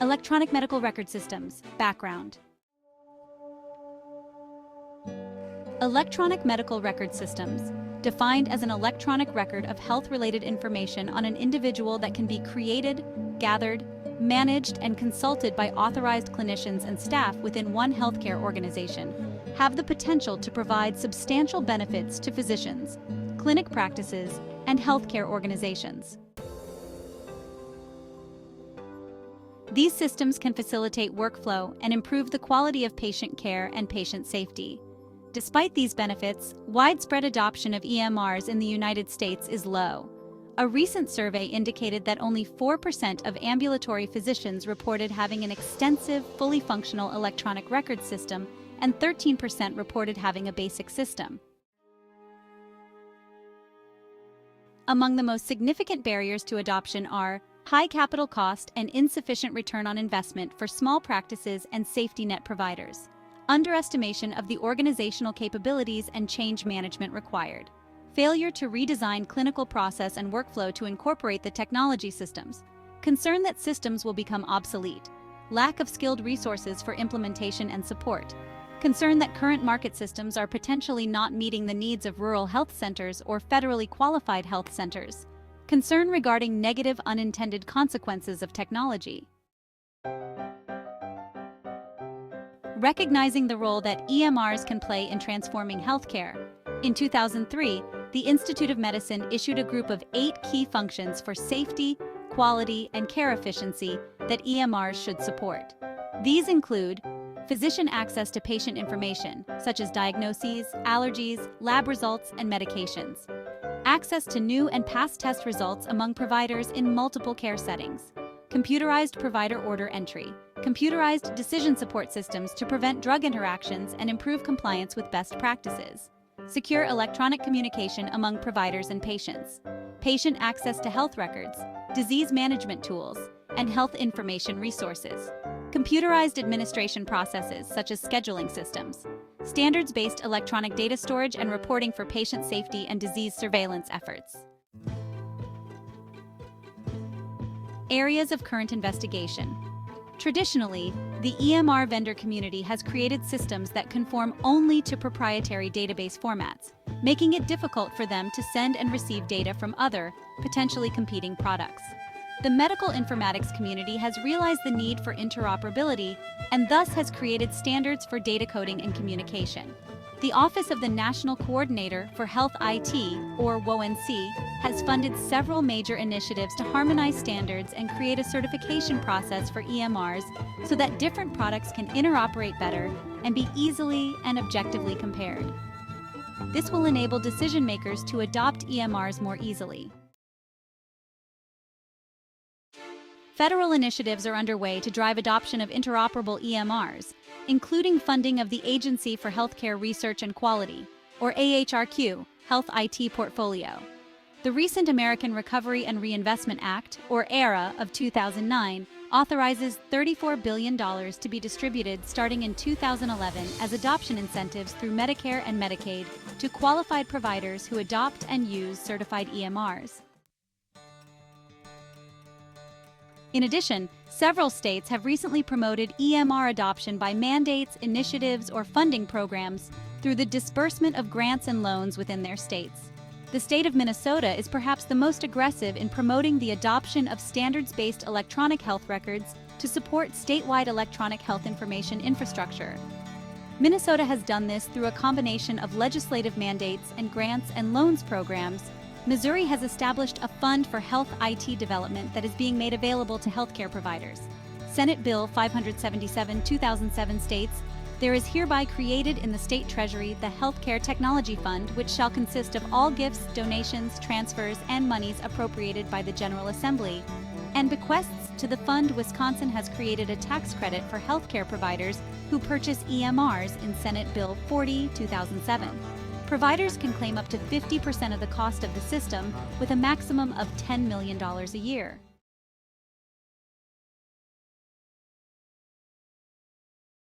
Electronic medical record systems. Background. Electronic medical record systems, defined as an electronic record of health-related information on an individual that can be created, gathered, managed, and consulted by authorized clinicians and staff within one healthcare organization, have the potential to provide substantial benefits to physicians, clinic practices, and healthcare organizations. These systems can facilitate workflow and improve the quality of patient care and patient safety. Despite these benefits, widespread adoption of EMRs in the United States is low. A recent survey indicated that only 4% of ambulatory physicians reported having an extensive, fully functional electronic record system, and 13% reported having a basic system. Among the most significant barriers to adoption are high capital cost and insufficient return on investment for small practices and safety net providers, underestimation of the organizational capabilities and change management required, failure to redesign clinical process and workflow to incorporate the technology systems, concern that systems will become obsolete, lack of skilled resources for implementation and support, concern that current market systems are potentially not meeting the needs of rural health centers or federally qualified health centers, concern regarding negative unintended consequences of technology. Recognizing the role that EMRs can play in transforming healthcare, in 2003, the Institute of Medicine issued a group of 8 key functions for safety, quality, and care efficiency that EMRs should support. These include physician access to patient information, such as diagnoses, allergies, lab results, and medications, access to new and past test results among providers in multiple care settings, computerized provider order entry, computerized decision support systems to prevent drug interactions and improve compliance with best practices, secure electronic communication among providers and patients, patient access to health records, disease management tools, and health information resources, computerized administration processes such as scheduling systems, standards-based electronic data storage and reporting for patient safety and disease surveillance efforts. Areas of current investigation. Traditionally, the EMR vendor community has created systems that conform only to proprietary database formats, making it difficult for them to send and receive data from other, potentially competing products. The medical informatics community has realized the need for interoperability and thus has created standards for data coding and communication. The Office of the National Coordinator for Health IT, or WONC, has funded several major initiatives to harmonize standards and create a certification process for EMRs so that different products can interoperate better and be easily and objectively compared. This will enable decision makers to adopt EMRs more easily. Federal initiatives are underway to drive adoption of interoperable EMRs, including funding of the Agency for Healthcare Research and Quality, or AHRQ, Health IT portfolio. The recent American Recovery and Reinvestment Act, or ARRA, of 2009 authorizes $34 billion to be distributed starting in 2011 as adoption incentives through Medicare and Medicaid to qualified providers who adopt and use certified EMRs. In addition, several states have recently promoted EMR adoption by mandates, initiatives, or funding programs through the disbursement of grants and loans within their states. The state of Minnesota is perhaps the most aggressive in promoting the adoption of standards-based electronic health records to support statewide electronic health information infrastructure. Minnesota has done this through a combination of legislative mandates and grants and loans programs. Missouri has established a fund for health IT development that is being made available to healthcare providers. Senate Bill 577, 2007 states, "There is hereby created in the State Treasury the Healthcare Technology Fund, which shall consist of all gifts, donations, transfers, and monies appropriated by the General Assembly, and bequests to the fund. Wisconsin has created a tax credit for healthcare providers who purchase EMRs in Senate Bill 40, 2007. Providers can claim up to 50% of the cost of the system with a maximum of $10 million a year.